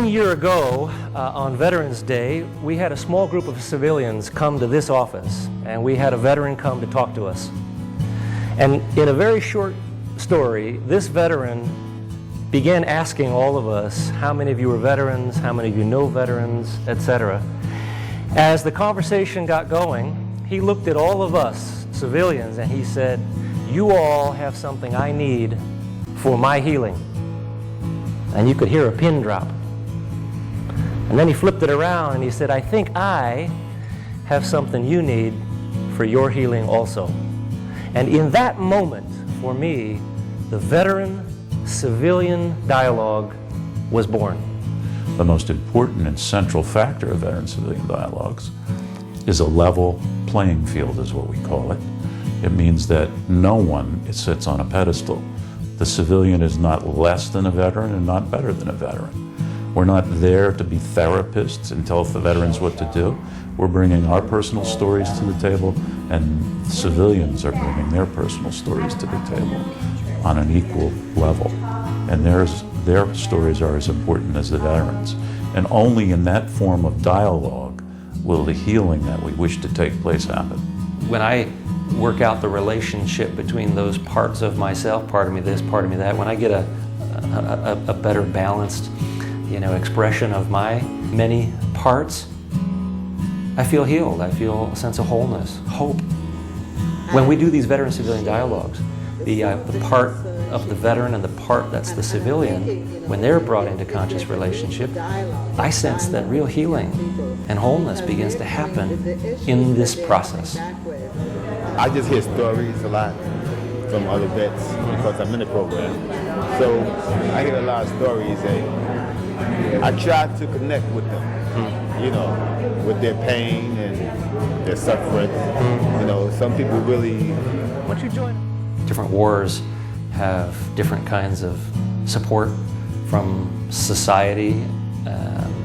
1 year ago, on Veterans Day, we had a small group of civilians come to this office, and we had a veteran come to talk to us. And in a very short story, this veteran began asking all of us, how many of you are veterans, how many of you know veterans, etc. As the conversation got going, he looked at all of us civilians and he said, you all have something I need for my healing. And you could hear a pin drop. And then he flipped it around and he said, I think I have something you need for your healing also. And in that moment, for me, the veteran-civilian dialogue was born. The most important and central factor of veteran-civilian dialogues is a level playing field, is what we call it. It means that no one sits on a pedestal. The civilian is not less than a veteran and not better than a veteran. We're not there to be therapists and tell the veterans what to do. We're bringing our personal stories to the table, and civilians are bringing their personal stories to the table on an equal level. And their stories are as important as the veterans. And only in that form of dialogue will the healing that we wish to take place happen. When I work out the relationship between those parts of myself, part of me this, part of me that, when I get a better balanced, expression of my many parts, I feel healed. I feel a sense of wholeness, hope. When we do these veteran-civilian dialogues, the part of the veteran and the part that's the civilian, when they're brought into conscious relationship, I sense that real healing and wholeness begins to happen in this process. I just hear stories a lot from other vets because I'm in the program. So I hear a lot of stories and I try to connect with them, with their pain and their suffering. Some people really... Once you join, different wars have different kinds of support from society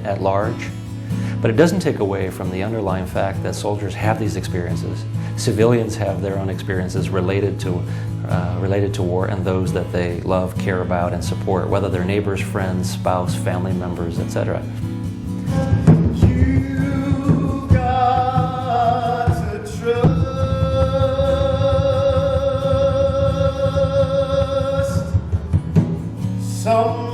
at large, but it doesn't take away from the underlying fact that soldiers have these experiences. Civilians have their own experiences related to war, and those that they love, care about, and support, whether they're neighbors, friends, spouse, family members, etc. You got to trust somebody.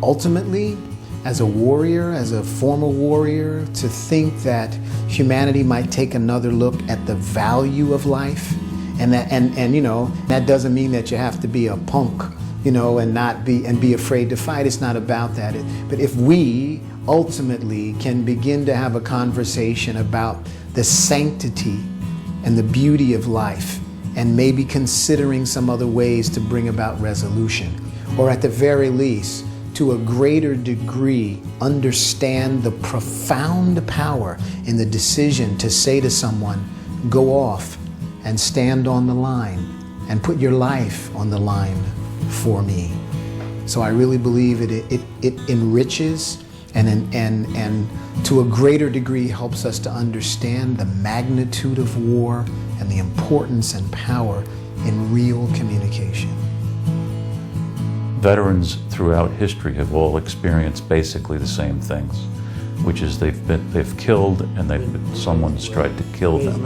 Ultimately, as a warrior, as a former warrior, to think that humanity might take another look at the value of life, and that doesn't mean that you have to be a punk, and be afraid to fight. It's not about that. But if we ultimately can begin to have a conversation about the sanctity and the beauty of life, and maybe considering some other ways to bring about resolution, or at the very least, to a greater degree, understand the profound power in the decision to say to someone, go off and stand on the line and put your life on the line for me. So I really believe it enriches and to a greater degree helps us to understand the magnitude of war and the importance and power in real communication. Veterans throughout history have all experienced basically the same things, which is they've killed and someone's tried to kill them.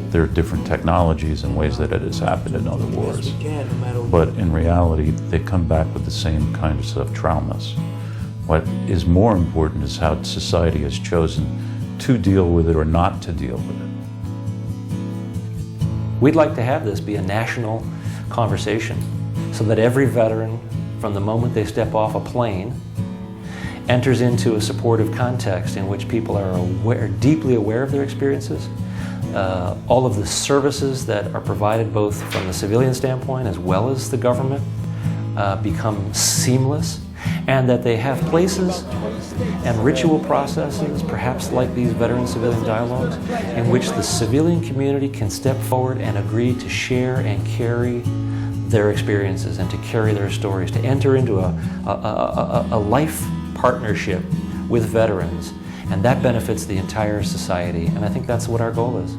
There are different technologies and ways that it has happened in other wars, but in reality they come back with the same kinds of traumas. What is more important is how society has chosen to deal with it or not to deal with it. We'd like to have this be a national conversation so that every veteran, from the moment they step off a plane, enters into a supportive context in which people are deeply aware of their experiences, all of the services that are provided both from the civilian standpoint as well as the government become seamless, and that they have places and ritual processes, perhaps like these veteran-civilian dialogues, in which the civilian community can step forward and agree to share and carry their experiences and to carry their stories, to enter into a life partnership with veterans. And that benefits the entire society. And I think that's what our goal is.